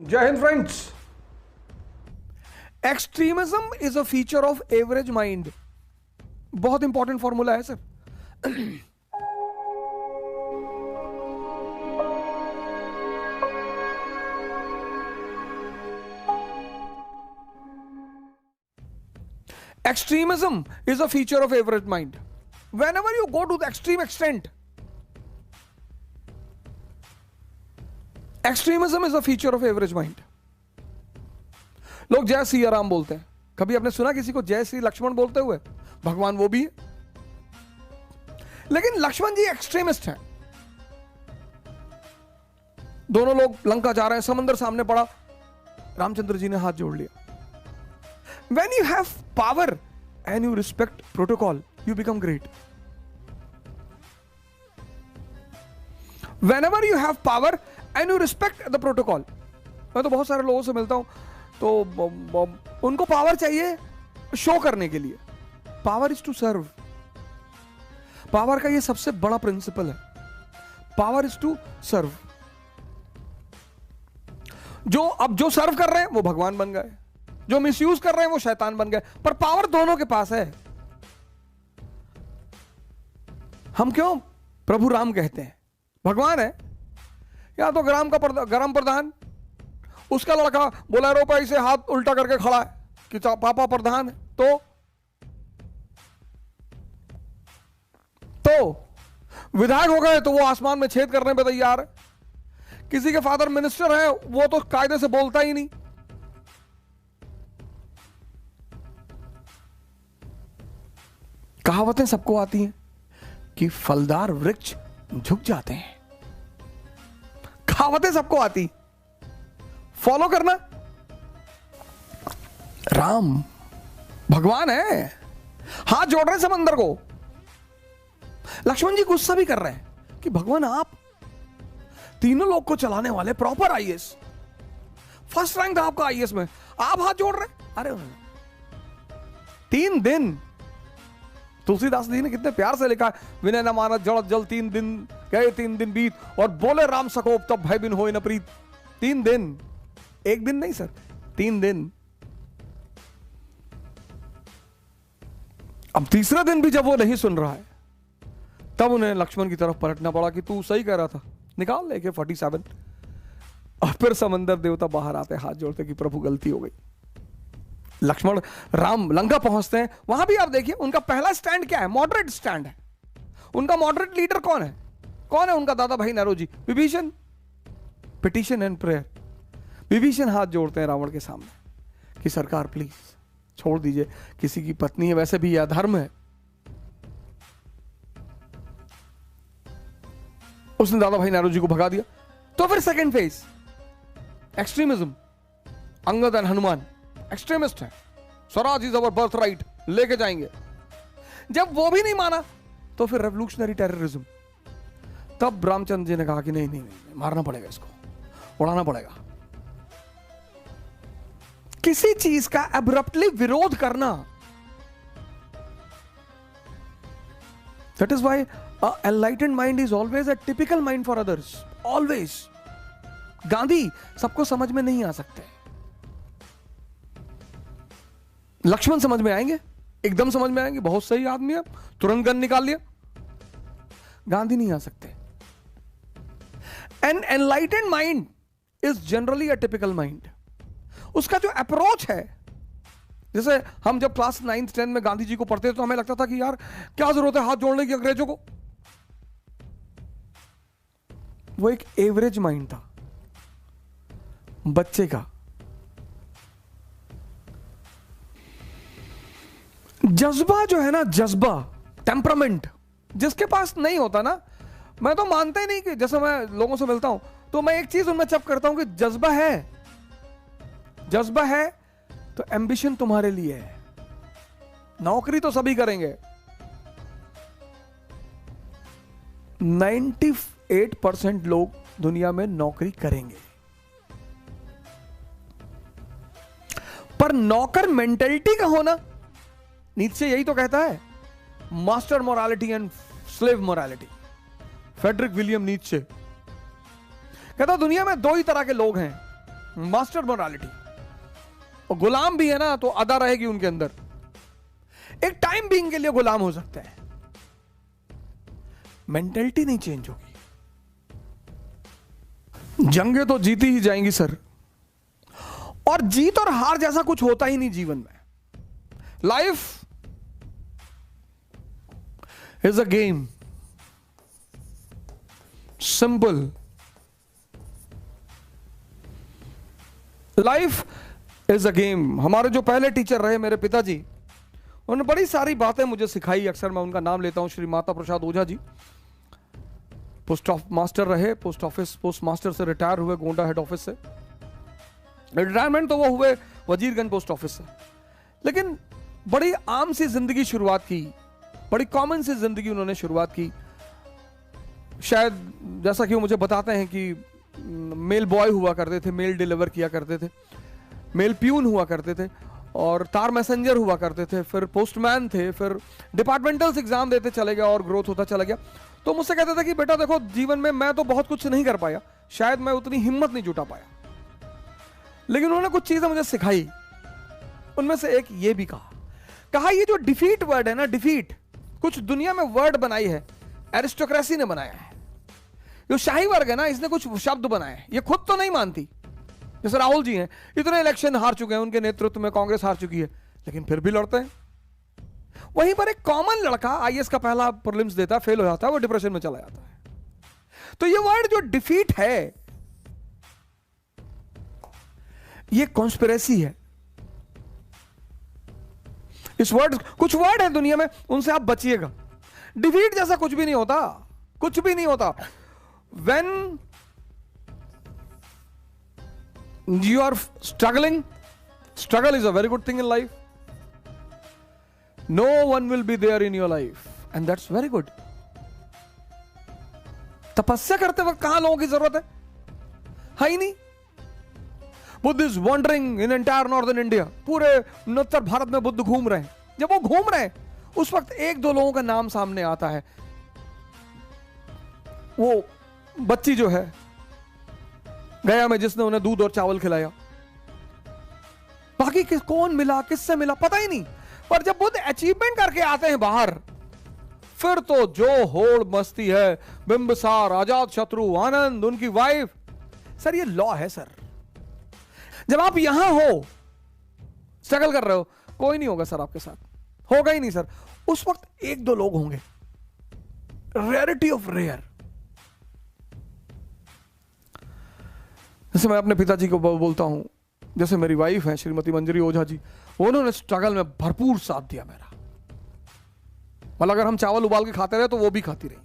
जय Hind friends. Extremism is a feature of average mind. बहुत important formula है sir. Extremism is a feature of average mind. Whenever you go to the extreme extent, extremism is a feature of average mind. लोग जय श्री राम बोलते हैं। कभी आपने सुना किसी को जय श्री लक्ष्मण बोलते हुए? भगवान वो भी है, लेकिन लक्ष्मण जी एक्सट्रीमिस्ट हैं। दोनों लोग लंका जा रहे हैं, समंदर सामने पड़ा, रामचंद्र जी ने हाथ जोड़ लिया। When you have power and you respect protocol, you become great. Whenever you have power and you respect the protocol, मैं तो बहुत सारे लोगों से मिलता हूं, तो उनको पावर चाहिए शो करने के लिए। Power is to serve. Power का ये सबसे बड़ा प्रिंसिपल है, पावर इज टू सर्व। जो सर्व कर रहे हैं वो भगवान बन गए, जो मिसयूज कर रहे हैं वो शैतान बन गए। पर पावर दोनों के पास है। हम क्यों प्रभु राम कहते हैं? भगवान है या तो ग्राम प्रधान, उसका लड़का बोलेरो पे से हाथ उल्टा करके खड़ा है कि पापा प्रधान है, तो विधायक हो गए तो वो आसमान में छेद करने पे तैयार है। किसी के फादर मिनिस्टर है, वो तो कायदे से बोलता ही नहीं। कहावतें सबको आती हैं कि फलदार वृक्ष झुक जाते हैं। कहावतें सबको आती, फॉलो करना। राम भगवान है, हाथ जोड़ रहे हैं समंदर को। लक्ष्मण जी गुस्सा भी कर रहे हैं कि भगवान आप तीनों लोग को चलाने वाले, प्रॉपर आईएएस, फर्स्ट रैंक था आपका आईएएस में, आप हाथ जोड़ रहे हैं। अरे 3 दिन तुलसीदास जी ने कितने प्यार से लिखा, विनय न मानत जड़ जल 3 दिन गए 3 दिन बीत, और बोले राम सकोप तब भय बिन होए न प्रीत। 3 दिन, एक दिन नहीं सर, 3 दिन। अब तीसरा दिन भी जब वो नहीं सुन रहा है, तब उन्हें लक्ष्मण की तरफ पलटना पड़ा कि तू सही कह रहा था, निकाल लेके 47। और फिर समंदर देवता बाहर आते, हाथ जोड़ते कि प्रभु गलती हो गई। लक्ष्मण राम लंका पहुंचते हैं। वहां भी आप देखिए उनका पहला स्टैंड क्या है? मॉडरेट स्टैंड है। उनका मॉडरेट लीडर कौन है? कौन है उनका दादा भाई Naoroji? Vibhishan. Petition and prayer. Vibhishan हाथ जोड़ते हैं रावण के सामने कि सरकार प्लीज छोड़ दीजिए, किसी की पत्नी है, वैसे भी यह अधर्म है। उसने दादा भाई नरोजी को भगा दिया। तो फिर second phase extremism. Angad and Hanuman extremist है, Swaraj is our birth right, लेके जाएंगे। जब वो भी नहीं माना तो फिर रेवोल्यूशनरी टेररिज्म। तब रामचंद्र जी ने कहा कि नहीं, मारना पड़ेगा, इसको उड़ाना पड़ेगा। किसी चीज का एब्रप्टली विरोध करना, that is why enlightened mind is always a typical mind for others. Always. Gandhi सबको समझ में नहीं आ सकते, लक्ष्मण समझ में आएंगे, एकदम समझ में आएंगे, बहुत सही आदमी है, तुरंत गन निकाल लिया। गांधी नहीं आ सकते। An enlightened mind is generally a typical mind. उसका जो अप्रोच है, जैसे हम जब क्लास 9th 10th में गांधी जी को पढ़ते थे तो हमें लगता था कि यार क्या जरूरत है हाथ जोड़ने की अंग्रेजों को। वो एक एवरेज माइंड था, बच्चे का। जज्बा जो है ना, जज्बा, टेम्परामेंट जिसके पास नहीं होता ना, मैं तो मानता ही नहीं कि, जैसे मैं लोगों से मिलता हूं तो मैं एक चीज उनमें चप करता हूं कि जज्बा है तो एम्बिशन तुम्हारे लिए है। नौकरी तो सभी करेंगे, 98% लोग दुनिया में नौकरी करेंगे, पर नौकर मेंटेलिटी का होना, नीचे यही तो कहता है, master morality and slave morality. Friedrich William Nietzsche कहता दुनिया में 2 ही तरह के लोग हैं, मास्टर मोरालिटी, और गुलाम भी है ना तो अदा रहेगी उनके अंदर। एक टाइम बीइंग के लिए गुलाम हो सकते हैं, मेंटेलिटी नहीं चेंज होगी। जंगें तो जीती ही जाएंगी सर, और जीत और हार जैसा कुछ होता ही नहीं जीवन में। Life is a game, simple. Life is a game. हमारे जो पहले टीचर रहे मेरे पिताजी, उन्होंने बड़ी सारी बातें मुझे सिखाई। अक्सर मैं उनका नाम लेता हूं, श्री माता प्रसाद ओझा जी। पोस्ट मास्टर रहे, पोस्ट मास्टर से रिटायर हुए गोंडा हेड ऑफिस से। रिटायरमेंट तो वो हुए वजीरगंज पोस्ट ऑफिस से, लेकिन बड़ी आम सी जिंदगी शुरुआत की, बड़ी कॉमन सी जिंदगी उन्होंने शुरुआत की। शायद जैसा कि वो मुझे बताते हैं कि मेल बॉय हुआ करते थे, मेल डिलीवर किया करते थे, मेल प्यून हुआ करते थे, और तार मैसेंजर हुआ करते थे, फिर पोस्टमैन थे, फिर डिपार्टमेंटल एग्जाम देते चले गया और ग्रोथ होता चला गया। तो मुझसे कहते थे कि बेटा देखो, जीवन में मैं तो बहुत कुछ नहीं कर पाया, शायद मैं उतनी हिम्मत नहीं जुटा पाया, लेकिन उन्होंने कुछ चीजें मुझे सिखाई। उनमें से एक ये भी कहा ये जो डिफीट वर्ड है ना, डिफीट कुछ दुनिया में वर्ड बनाई है, एरिस्टोक्रेसी ने बनाया है। जो शाही वर्ग है ना, इसने कुछ शब्द बनाए हैं, ये खुद तो नहीं मानती। जैसे राहुल जी हैं, इतने इलेक्शन हार चुके हैं, उनके नेतृत्व में कांग्रेस हार चुकी है, लेकिन फिर भी लड़ते हैं। वहीं पर एक कॉमन लड़का आईएएस का पहला प्रीलिम्स देता है, फेल हो जाता है, वो डिप्रेशन में चला जाता है। तो ये वर्ड जो डिफीट है, ये कॉन्स्पिरेसी है। इस वर्ड, कुछ वर्ड है दुनिया में, उनसे आप बचिएगा। डिफीट जैसा कुछ भी नहीं होता, कुछ भी नहीं होता। When you are struggling, struggle is a very good thing in life. No one will be there in your life, and that's very good. तपस्या करते वक्त कहां लोगों की जरूरत है ही नहीं। Buddha is wandering in entire northern India, पूरे उत्तर भारत में बुद्ध घूम रहे हैं। जब वो घूम रहे हैं, उस वक्त एक दो लोगों का नाम सामने आता है। वो बच्ची जो है गया में, जिसने उन्हें दूध और चावल खिलाया, बाकी कौन मिला, किससे मिला, पता ही नहीं। पर जब बुद्ध अचीवमेंट करके आते हैं बाहर, फिर तो जो होड़ मस्ती है, बिंबिसार, आजाद शत्रु, आनंद, उनकी वाइफ। सर ये लॉ है सर। जब आप यहां हो, स्ट्रगल कर रहे हो, कोई नहीं होगा सर आपके साथ, होगा ही नहीं सर। उस वक्त एक दो लोग होंगे, रेयरिटी ऑफ रेयर। जैसे मैं अपने पिताजी को बोलता हूं, जैसे मेरी वाइफ है श्रीमती मंजरी ओझा जी, उन्होंने स्ट्रगल में भरपूर साथ दिया मेरा। मतलब अगर हम चावल उबाल के खाते रहे तो वो भी खाती रही।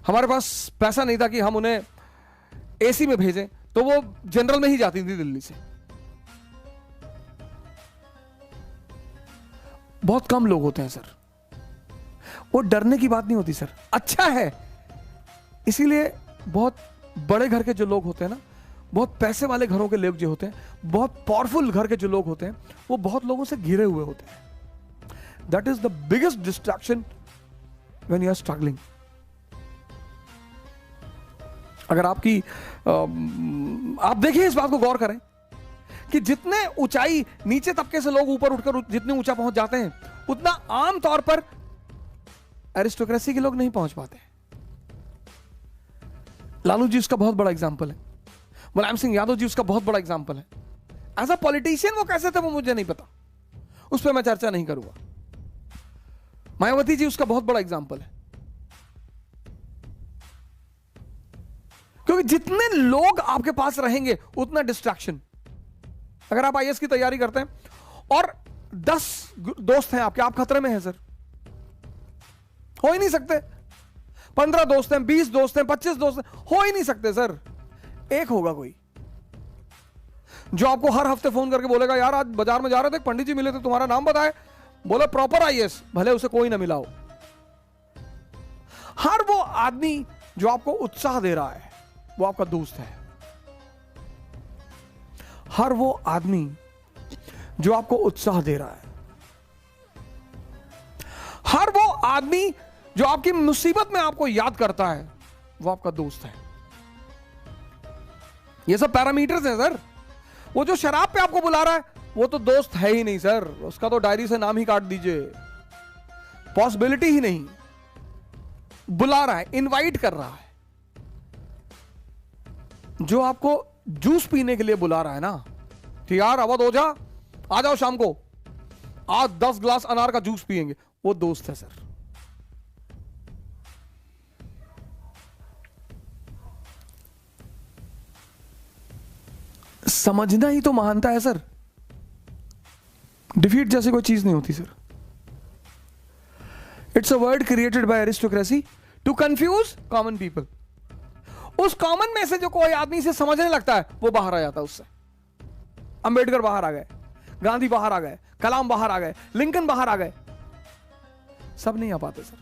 हमारे पास पैसा नहीं था कि हम उन्हें एसी में भेजें, तो वो जनरल में ही जाती थी दिल्ली से। बहुत कम लोग होते हैं सर, वो डरने की बात नहीं होती सर, अच्छा है। इसीलिए बहुत बड़े घर के जो लोग होते हैं ना, बहुत पैसे वाले घरों के लोग जो होते हैं, बहुत पावरफुल घर के जो लोग होते हैं, वो बहुत लोगों से घिरे हुए होते हैं। That is the biggest distraction when you are struggling. अगर आपकी आप देखिए, इस बात को गौर करें कि जितने ऊंचाई नीचे तबके से लोग ऊपर उठकर जितने ऊंचा पहुंच जाते हैं, उतना आम तौर पर एरिस्टोक्रेसी के लोग नहीं पहुंच पाते। लालू जी उसका बहुत बड़ा एग्जाम्पल है, मुलायम सिंह यादव जी उसका बहुत बड़ा एग्जाम्पल है। एज अ पॉलिटिशियन वो कैसे थे वो मुझे नहीं पता, उस पर मैं चर्चा नहीं करूंगा। मायावती जी उसका बहुत बड़ा एग्जाम्पल है, क्योंकि जितने लोग आपके पास रहेंगे उतना डिस्ट्रैक्शन। अगर आप आईएएस की तैयारी करते हैं और 10 दोस्त हैं आपके, आप खतरे में हैं सर, हो ही नहीं सकते। 15 दोस्त हैं, 20 दोस्त हैं, 25 दोस्त हैं, हो ही नहीं सकते सर। एक होगा कोई जो आपको हर हफ्ते फोन करके बोलेगा, यार आज बाजार में जा रहे थे, पंडित जी मिले थे, तुम्हारा नाम बताए, बोला प्रॉपर आईएएस, भले उसे कोई ना मिला हो। हर वो आदमी जो आपको उत्साह दे रहा है वो आपका दोस्त है। हर वो आदमी जो आपको उत्साह दे रहा है, हर वो आदमी जो आपकी मुसीबत में आपको याद करता है, वो आपका दोस्त है। ये सब पैरामीटर्स हैं सर। वो जो शराब पे आपको बुला रहा है वो तो दोस्त है ही नहीं सर, उसका तो डायरी से नाम ही काट दीजिए, पॉसिबिलिटी ही नहीं। बुला रहा है, इनवाइट कर रहा है। जो आपको जूस पीने के लिए बुला रहा है ना कि यार अवध हो जा, आ जाओ शाम को, आज 10 ग्लास अनार का जूस पिएंगे, वो दोस्त है सर। समझना ही तो महानता है सर। डिफीट जैसी कोई चीज नहीं होती sir. It's a word created by aristocracy to confuse common people. उस कॉमन में से जो कोई आदमी से समझने लगता है वो बाहर आ जाता है उससे। अंबेडकर बाहर आ गए, गांधी बाहर आ गए, कलाम बाहर आ गए, लिंकन बाहर आ गए, सब नहीं आ पाते सर।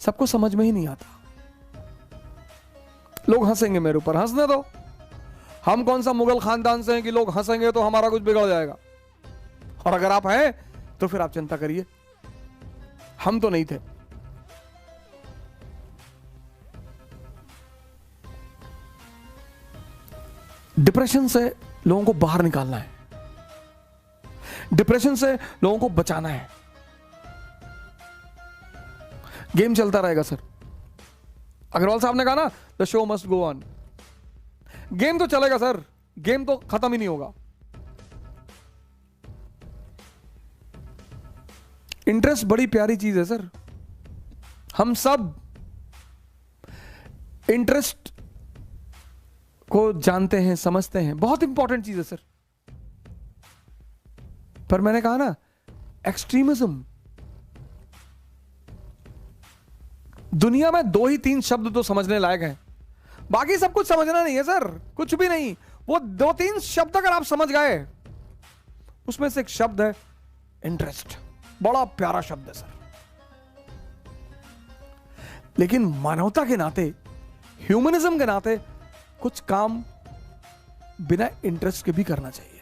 सबको समझ में ही नहीं आता। लोग हंसेंगे मेरे ऊपर, हंसने दो। हम कौन सा मुगल खानदान से हैं कि लोग हंसेंगे तो हमारा कुछ बिगड़ जाएगा। और अगर आप हैं तो फिर आप चिंता करिए, हम तो नहीं थे। डिप्रेशन से लोगों को बाहर निकालना है, डिप्रेशन से लोगों को बचाना है। गेम चलता रहेगा सर। अग्रवाल साहब ने कहा ना, the show must go on. Game तो चलेगा सर, गेम तो खत्म ही नहीं होगा। इंटरेस्ट बड़ी प्यारी चीज है सर। हम सब इंटरेस्ट को जानते हैं, समझते हैं, बहुत इंपॉर्टेंट चीज है सर। पर मैंने कहा ना, एक्सट्रीमिज्म। दुनिया में 2 ही 3 शब्द तो समझने लायक हैं, बाकी सब कुछ समझना नहीं है सर, कुछ भी नहीं। वो 2-3 शब्द अगर आप समझ गए, उसमें से एक शब्द है इंटरेस्ट। बड़ा प्यारा शब्द है सर। लेकिन मानवता के नाते, ह्यूमनिज्म के नाते, कुछ काम बिना इंटरेस्ट के भी करना चाहिए।